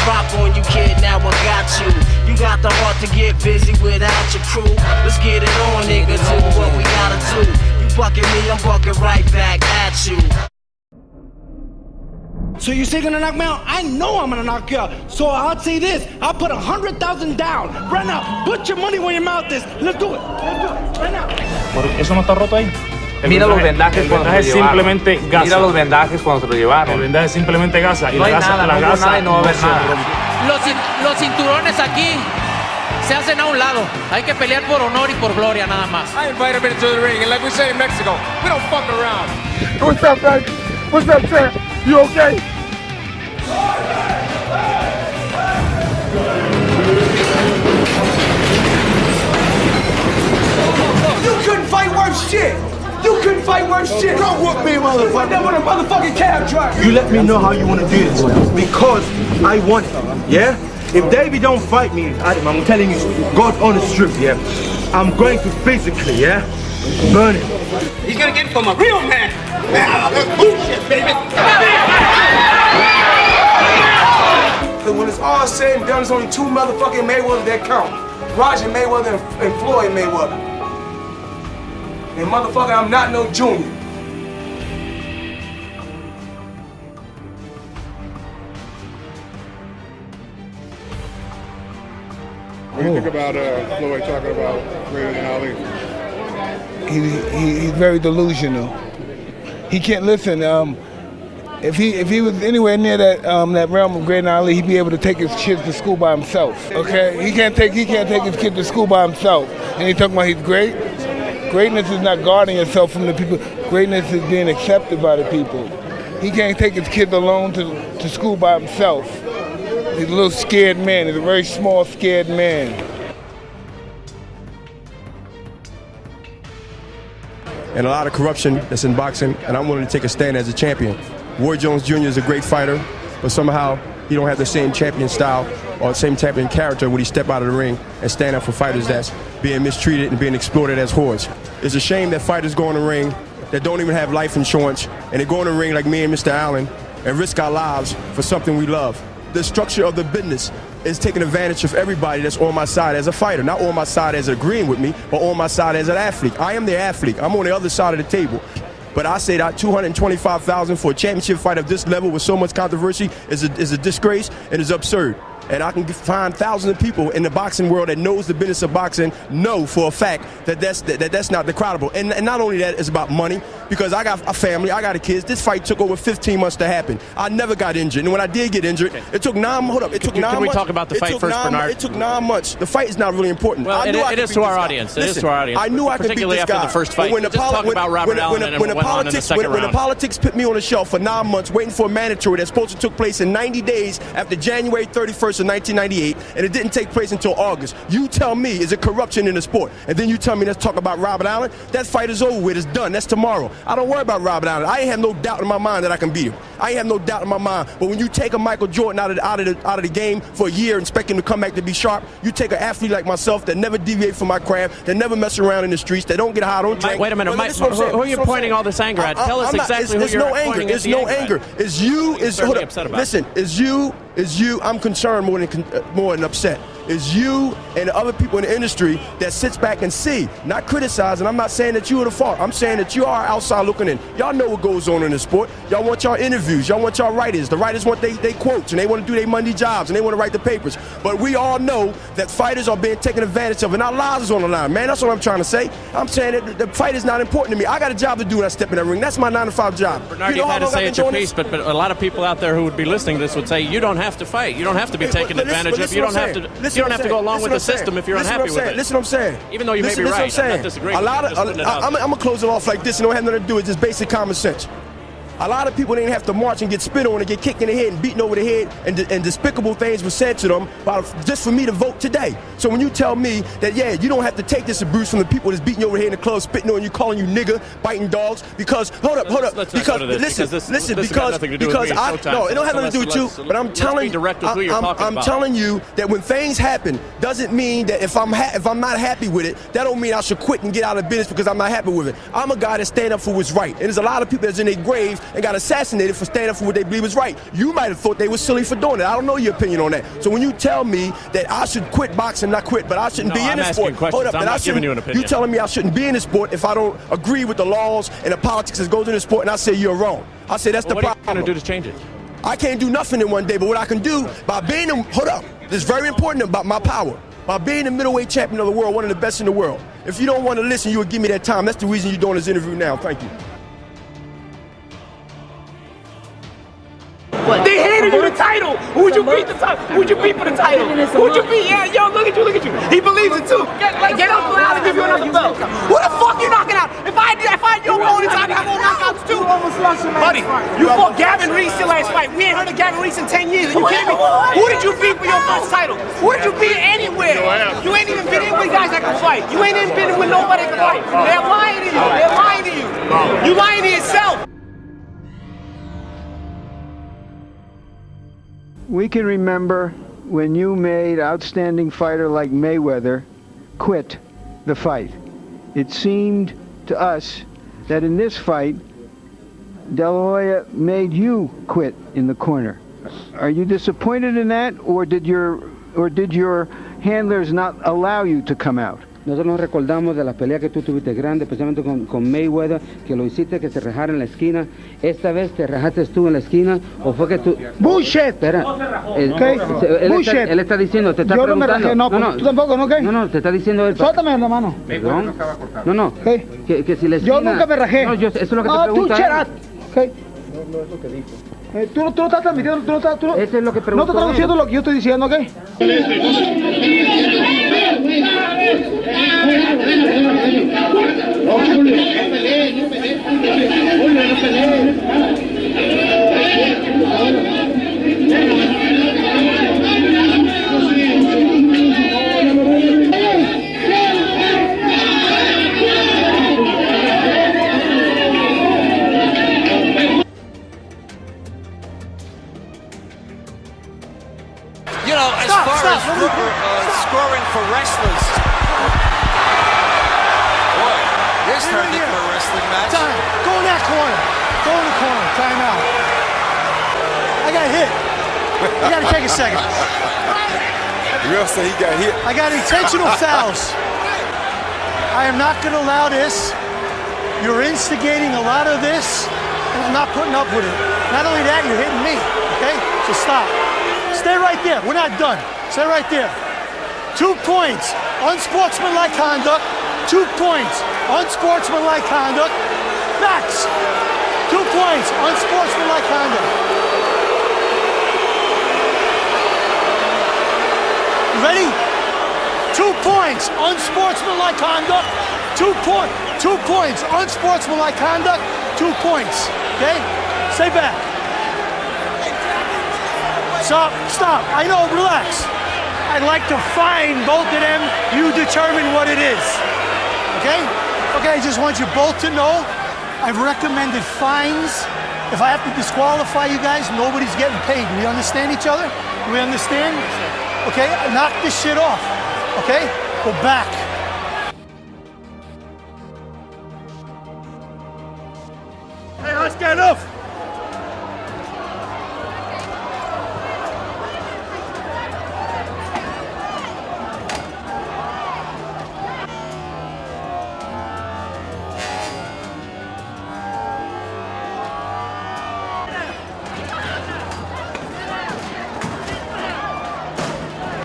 rock on you, kid, now I got you. You got the heart to get busy without your crew. Let's get it on, nigga, do what we gotta do. You bucking me, I'm bucking right back at you. So you say you're gonna knock me out? I know I'm gonna knock you out. So I'll say this, I'll put 100,000 down. Right now, put your money where your mouth is. Let's do it, right now. ¿Eso no está roto ahí? Mira los vendajes cuando se lo llevaron. Simplemente gasa. Mira los vendajes cuando se lo llevaron. El vendaje es simplemente gasa. Y no hay nada, no hubo nada y no va a haber nada. Los cinturones aquí se hacen a un lado. Hay que pelear por honor y por gloria nada más. I invite him into the ring, and like we say in Mexico, we don't fuck around. What's up, man? What's up, champ? You okay? You couldn't fight worse shit. You couldn't fight worse shit. Don't whoop me, motherfucker. You went there with a motherfucking cab driver. You let me know how you want to do this because I want it. Yeah. If Davey don't fight me, I'm telling you, God's honest truth. Yeah. I'm going to physically, yeah, burn him. He's gonna get it from a real man. That's bullshit, baby. Cause when it's all said and done, there's only two motherfucking Mayweathers that count. Roger Mayweather and Floyd Mayweather. And motherfucker, I'm not no junior. What do you think about Floyd talking about greater than Ali? He's very delusional. He can't listen. If he was anywhere near that realm of greater than Ali, he'd be able to take his kids to school by himself. Okay, he can't take his kids to school by himself. And he's talking about he's great. Greatness is not guarding yourself from the people. Greatness is being accepted by the people. He can't take his kids alone to school by himself. He's a little scared man. He's a very small, scared man. And a lot of corruption that's in boxing, and I'm willing to take a stand as a champion. Roy Jones Jr. is a great fighter, but somehow he don't have the same champion style or the same champion character when he step out of the ring and stand up for fighters that's being mistreated and being exploited as whores. It's a shame that fighters go in the ring that don't even have life insurance, and they go in the ring like me and Mr. Allen and risk our lives for something we love. The structure of the business is taking advantage of everybody that's on my side as a fighter, not on my side as agreeing with me, but on my side as an athlete. I am the athlete. I'm on the other side of the table. But I say that $225,000 for a championship fight of this level with so much controversy is a disgrace and is absurd. And I can find thousands of people in the boxing world that knows the business of boxing know for a fact that that's not credible. And not only that, it's about money, because I got a family, I got a kids. This fight took over 15 months to happen. I never got injured, and when I did get injured, it took 9 months. Hold up, it took 9 months. Can we talk about the fight first, Bernard? It took 9 months. The fight is not really important. Well, it is to our audience. It is to our audience. I knew I could beat this guy. Particularly after the first fight. When the politics put me on the shelf for 9 months waiting for a mandatory that's supposed to took place in 90 days after January 31st of 1998, and it didn't take place until August. You tell me, is it corruption in the sport? And then you tell me, let's talk about Robert Allen. That fight is over with. It's done. That's tomorrow. I don't worry about Robert Allen. I ain't have no doubt in my mind that I can beat him. I ain't have no doubt in my mind. But when you take a Michael Jordan out of the game for a year and expect him to come back to be sharp, you take an athlete like myself that never deviate from my craft, that never mess around in the streets, that don't get high, don't drink. Wait a minute, Mike, who are you pointing all this anger at? Tell us exactly who you're pointing It's no anger. It's you. Listen, it's you. I'm concerned more than upset. It's you and the other people in the industry that sits back and see, not criticize. And I'm not saying that you are the fault. I'm saying that you are outside looking in. Y'all know what goes on in the sport. Y'all want y'all interviews. Y'all want y'all writers. The writers want they quotes, and they want to do their Monday jobs, and they want to write the papers. But we all know that fighters are being taken advantage of, and our lives is on the line, man. That's what I'm trying to say. I'm saying that the fight is not important to me. I got a job to do when I step in that ring. That's my 9-to-5 job. Bernard, you've had to say it's your piece, but a lot of people out there who would be listening to this would say you don't have to fight. You don't have to be taken advantage of. You don't have to go along with the system if you're unhappy with it. Listen what I'm saying. Even though you may be right, I'm not disagreeing. I'm going to close it off like this. It don't have nothing to do with just basic common sense. A lot of people didn't have to march and get spit on and get kicked in the head and beaten over the head, and despicable things were said to them just for me to vote today. So when you tell me that, yeah, you don't have to take this abuse from the people that's beating you over here in the club, spitting on you, calling you nigga, biting dogs, because, hold up, because, listen, because it don't have nothing to do with you, but I'm telling you that when things happen, doesn't mean that if I'm not happy with it, that don't mean I should quit and get out of business because I'm not happy with it. I'm a guy that stand up for what's right. And there's a lot of people that's in their grave and got assassinated for standing up for what they believe is right. You might have thought they were silly for doing it. I don't know your opinion on that. So when you tell me that I should quit boxing, not quit, but I shouldn't be in this sport. Hold up, I'm not giving you an opinion. You telling me I shouldn't be in this sport if I don't agree with the laws and the politics that goes in the sport, and I say you're wrong. I say that's the problem. What are you going to do to change it? I can't do nothing in one day, but what I can do by being, hold up, this is very important about my power. By being the middleweight champion of the world, one of the best in the world. If you don't want to listen, you would give me that time. That's the reason you're doing this interview now. Thank you. What? They handed you the title. Who'd you beat the title? Who'd you beat for the title? Who'd you beat? Yeah, yo, look at you. He believes it too. Get up and I'll give you another belt. Who the fuck you knocking out? If I had your opponents, I'd have more knockouts too. Buddy, you fought Gavin Reese your last fight. We ain't heard of Gavin Reese in 10 years. Are you kidding me? Who did you beat for your first title? Who did you beat anywhere? You ain't even been in with guys that can fight. You ain't even been with nobody that can fight. They're lying to you. They're lying to you. You lying to yourself. We can remember when you made outstanding fighter like Mayweather quit the fight. It seemed to us that in this fight, De La Hoya made you quit in the corner. Are you disappointed in that, or did your handlers not allow you to come out? Nosotros nos recordamos de la pelea que tú tuviste grande, especialmente con Mayweather, que lo hiciste que se rajara en la esquina. ¿Esta vez te rajaste tú en la esquina o fue que tú...? ¡Bullshit! Espera. Bullshit. Él está diciendo, te está Yo preguntando... no me rajé, no, tú tampoco, ¿no? ¿Qué? No, te está diciendo él... Suéltame la mano. Perdón. No. Que si la esquina... Yo nunca me rajé. No, eso es lo que te pregunta. Tú, Cherat. No es lo que dijo. Tú no estás transmitiendo, Eso es lo que preguntó. No estás traduciendo lo que yo estoy diciendo, ¿ok? You know, as far as scoring for wrestlers. Boy, this turned into a wrestling match. Time. Go in that corner. Go in the corner. Time out. I got hit. You gotta take a second. The ref said he got hit. I got intentional fouls. I am not gonna allow this. You're instigating a lot of this, and I'm not putting up with it. Not only that, you're hitting me, okay? So stop. Stay right there. We're not done. Stay right there. 2 points. Unsportsmanlike conduct. 2 points. Unsportsmanlike conduct. Max. 2 points. Unsportsmanlike conduct. You ready? 2 points. Unsportsmanlike conduct. 2 points. Unsportsmanlike conduct. 2 points. Okay? Stay back. Stop. I know, relax. I'd like to fine both of them. You determine what it is. Okay? Okay, I just want you both to know I've recommended fines. If I have to disqualify you guys, nobody's getting paid. Do we understand each other? Do we understand? Okay? Knock this shit off. Okay? Go back. Hey, let's get enough.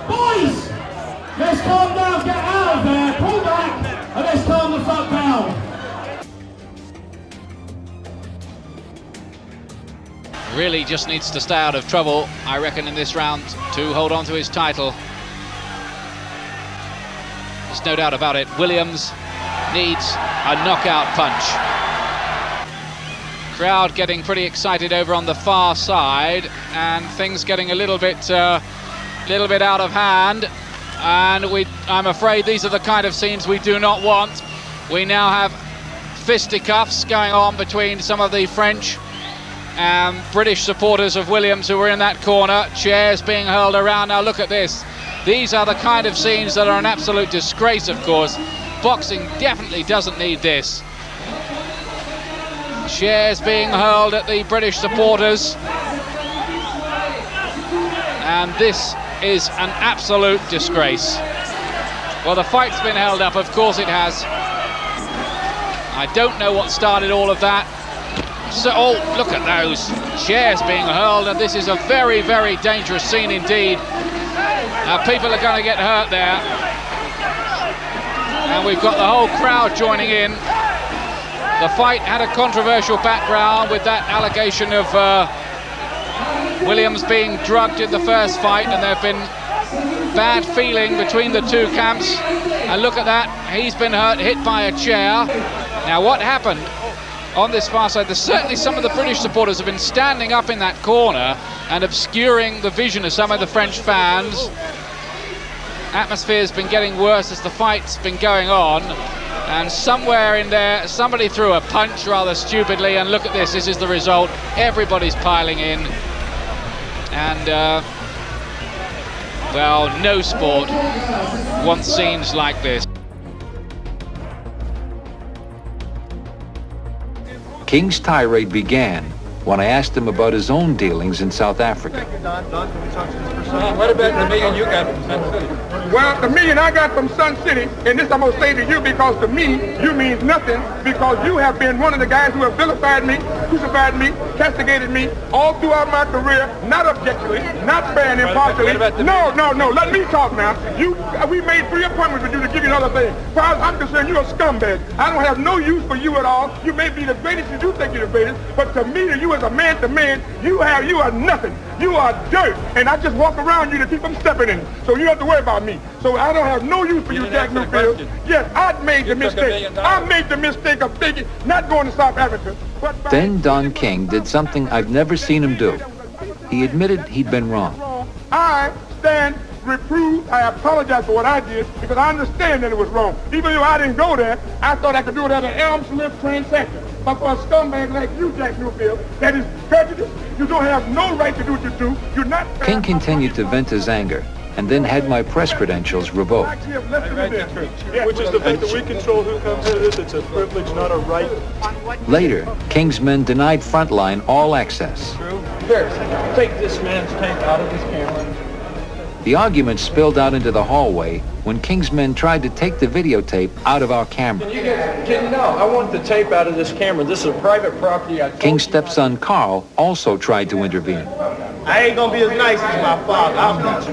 Boys, let's calm down, get out of there, pull back, and let's calm the fuck down. Really just needs to stay out of trouble, I reckon, in this round to hold on to his title. There's no doubt about it. Williams needs a knockout punch. Crowd getting pretty excited over on the far side, and things getting a little bit out of hand. and I'm afraid these are the kind of scenes we do not want. We now have fisticuffs going on between some of the French and British supporters of Williams who were in that corner. Chairs being hurled around. Now look at this. These are the kind of scenes that are an absolute disgrace, of course. Boxing definitely doesn't need this. Chairs being hurled at the British supporters. And this is an absolute disgrace. Well, the fight's been held up, of course it has. I don't know what started all of that. So, oh, look at those chairs being hurled, and this is a very, very dangerous scene indeed. Now, people are going to get hurt there. And we've got the whole crowd joining in. The fight had a controversial background with that allegation of Williams being drugged in the first fight, and there have been bad feeling between the two camps. And look at that, he's been hit by a chair. Now, what happened on this far side? There's certainly some of the British supporters have been standing up in that corner and obscuring the vision of some of the French fans. Atmosphere's been getting worse as the fight's been going on, and somewhere in there somebody threw a punch rather stupidly, and look at this, this is the result. Everybody's piling in, and well, no sport wants scenes like this. King's tirade began when I asked him about his own dealings in South Africa. What about the million you got from Sun City? Well, the million I got from Sun City, and this I'm going to say to you because to me, you means nothing, because you have been one of the guys who have vilified me, crucified me, castigated me all throughout my career, not objectively, not fair and impartially. No, let me talk now. We made 3 appointments with you to give you another thing. As far as I'm concerned, you're a scumbag. I don't have no use for you at all. You may be the greatest, you do think you're the greatest, but to me, to you as a man to man, you are nothing. You are dirt, and I just walk around you to keep them stepping in. So you don't have to worry about me. So I don't have no use for you, Jack Newfield. Yes, I made the mistake. I made the mistake of thinking, not going to South Africa. Then Don King did something I've never seen him do. He admitted he'd been wrong. I stand reproved. I apologize for what I did because I understand that it was wrong. Even though I didn't go there, I thought I could do it at an arm's length transaction. But for a scumbag like you, Jack Newfield, that is prejudice. You don't have no right to do what you do. You're not. King continued to vent his anger and then had my press credentials revoked. Which is the fact that we control who comes to this. It's a privilege, not a right. Later, King's men denied Frontline all access. Here, take this man's tape out of his camera. The argument spilled out into the hallway when King's men tried to take the videotape out of our camera. No, I want the tape out of this camera. This is a private property. King's stepson Carl also tried to intervene. I ain't gonna be as nice as my father. I'm not.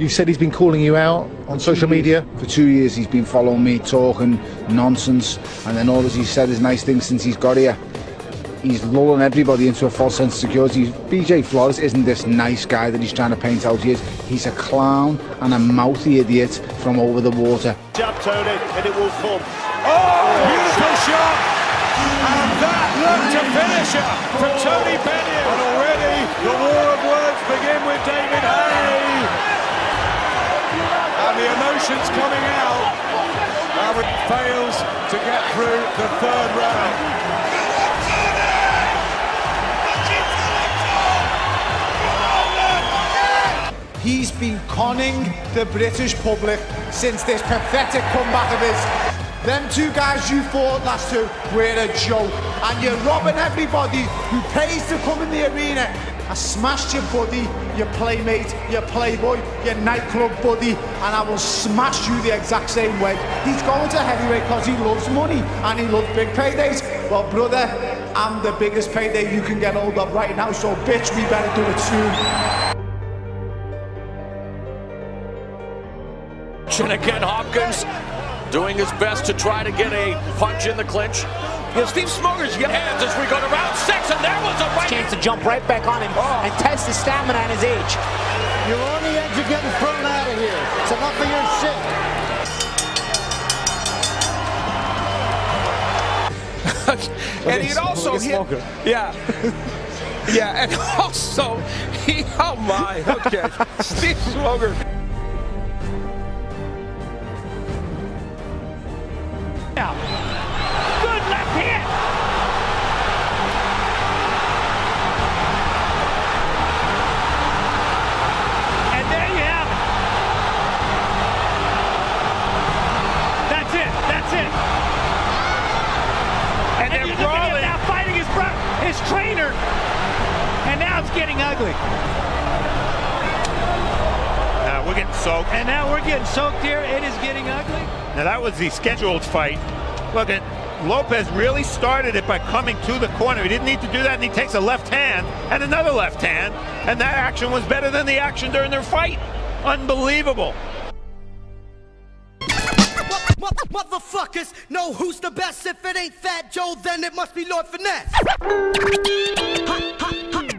You said he's been calling you out on social media? For 2 years he's been following me, talking nonsense, and then all he said is nice things since he's got here. He's lulling everybody into a false sense of security. BJ Flores isn't this nice guy that he's trying to paint out he is. He's a clown and a mouthy idiot from over the water. Jump, Tony, and it will come. Oh, beautiful shot! And that looked a finisher from Tony Bennett. And already the war of words begin with David Hay. And the emotions coming out. Howard fails to get through the 3rd round. He's been conning the British public since this pathetic comeback of his. Them 2 guys you fought last two were a joke, and you're robbing everybody who pays to come in the arena. I smashed your buddy, your playmate, your playboy, your nightclub buddy, and I will smash you the exact same way. He's going to heavyweight because he loves money and he loves big paydays. Well, brother, I'm the biggest payday you can get hold of right now, so bitch, we better do it soon. And again, Hopkins doing his best to try to get a punch in the clinch. Steve Smoggers, you hands as we go to round 6, and there was a right chance to jump right back on him and test his stamina and his age. You're on the edge of getting thrown out of here. It's enough of your shit. And he'd also hit. Yeah. Yeah, and also, oh my, okay, Steve Smoger. Good left hit. And there you have it. That's it. That's it. And they're brawling. Now fighting his trainer. And now it's getting ugly. Now we're getting soaked. And now we're getting soaked here. It is getting ugly. Now that was the scheduled fight. Look at Lopez really started it by coming to the corner. He didn't need to do that, and he takes a left hand and another left hand, and that action was better than the action during their fight. Unbelievable. Motherfuckers know who's the best. If it ain't Fat Joe, then it must be Lord Finesse.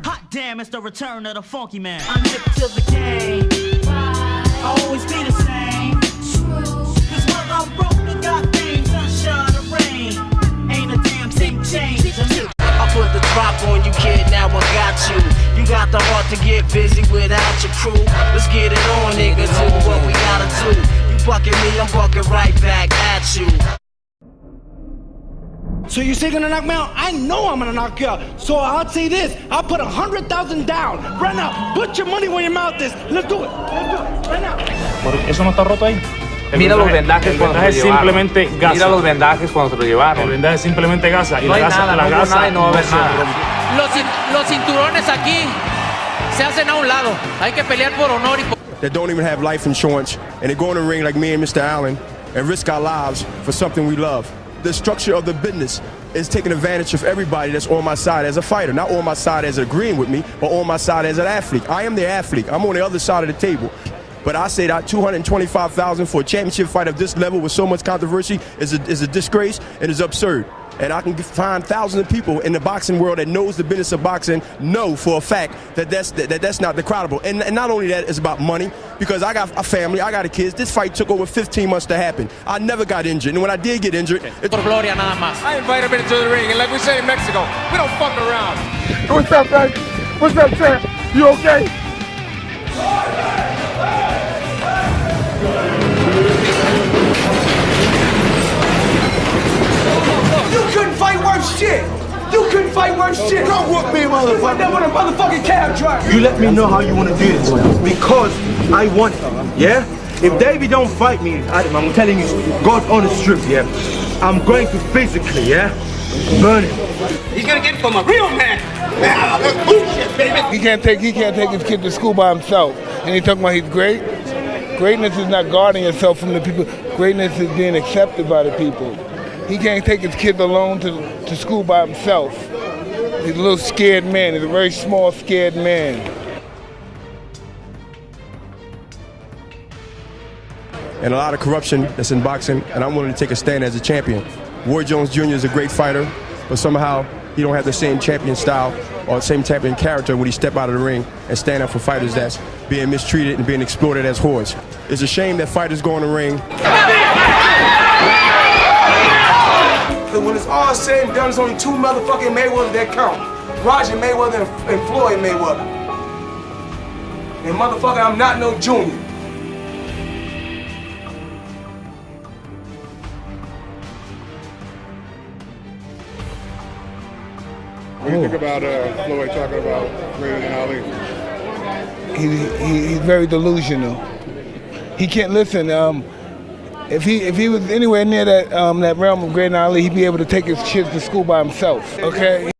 Hot damn, it's the return of the funky man. I'm hip to the game. I'll always be the same. Cause while I'm broke, I got fame, sunshine or rain. Ain't a damn thing changed. I put the drop on you, kid, now I got you. You got the heart to get busy without your crew. Let's get it on, nigga, do what we gotta do. You bucking me, I'm bucking right back at you. So you say you're gonna knock me out? I know I'm gonna knock you out. So I'll say this, I'll put 100,000 down. Right now, put your money where your mouth is. Let's do it. Let's do it. Right now. ¿Eso no está roto ahí? Mira los vendajes cuando se lo llevaron. Simplemente gasa. Mira los vendajes cuando se lo llevaron. El vendaje simplemente gasa. Y no la hay gasa, nada, la no gasa, nada y no va a haber nada. Los cinturones aquí se hacen a un lado. Hay que pelear por honor y por... That don't even have life insurance, and they go in the ring like me and Mr. Allen and risk our lives for something we love. The structure of the business is taking advantage of everybody that's on my side as a fighter, not on my side as agreeing with me, but on my side as an athlete. I am the athlete. I'm on the other side of the table. But I say that $225,000 for a championship fight of this level with so much controversy is a disgrace and is absurd. And I can find thousands of people in the boxing world that knows the business of boxing know for a fact that that's not credible. And not only that, it's about money, because I got a family, I got a kids. This fight took over 15 months to happen. I never got injured, and when I did get injured, it's por gloria nada más. I invite him into the ring, and like we say in Mexico, we don't fuck around. What's up, guys? What's up, champ? You okay? You couldn't fight worse shit. You couldn't fight worse shit. Don't whoop me, motherfucker. You went there with a motherfucking cab driver. You let me know how you want to do this, because I want it, yeah? If David don't fight me, I'm telling you, God's honest truth, yeah? I'm going to physically, yeah? Burn him. He's gonna get it from a real man. That's bullshit, baby. He can't take his kid to school by himself. And he talking about he's great. Greatness is not guarding yourself from the people. Greatness is being accepted by the people. He can't take his kid alone to school by himself. He's a little scared man. He's a very small, scared man. and a lot of corruption that's in boxing, and I'm willing to take a stand as a champion. Roy Jones Jr. is a great fighter, but somehow he don't have the same champion style or the same champion character when he step out of the ring and stand up for fighters that's being mistreated and being exploited as whores. It's a shame that fighters go in the ring. When it's all said and done, there's only two motherfucking Mayweathers that count. Roger Mayweather and Floyd Mayweather. And motherfucker, I'm not no junior. What do you think about Floyd talking about greater than Ali? He's very delusional. He can't listen. If he was anywhere near that realm of greater than Ali, he'd be able to take his kids to school by himself. Okay.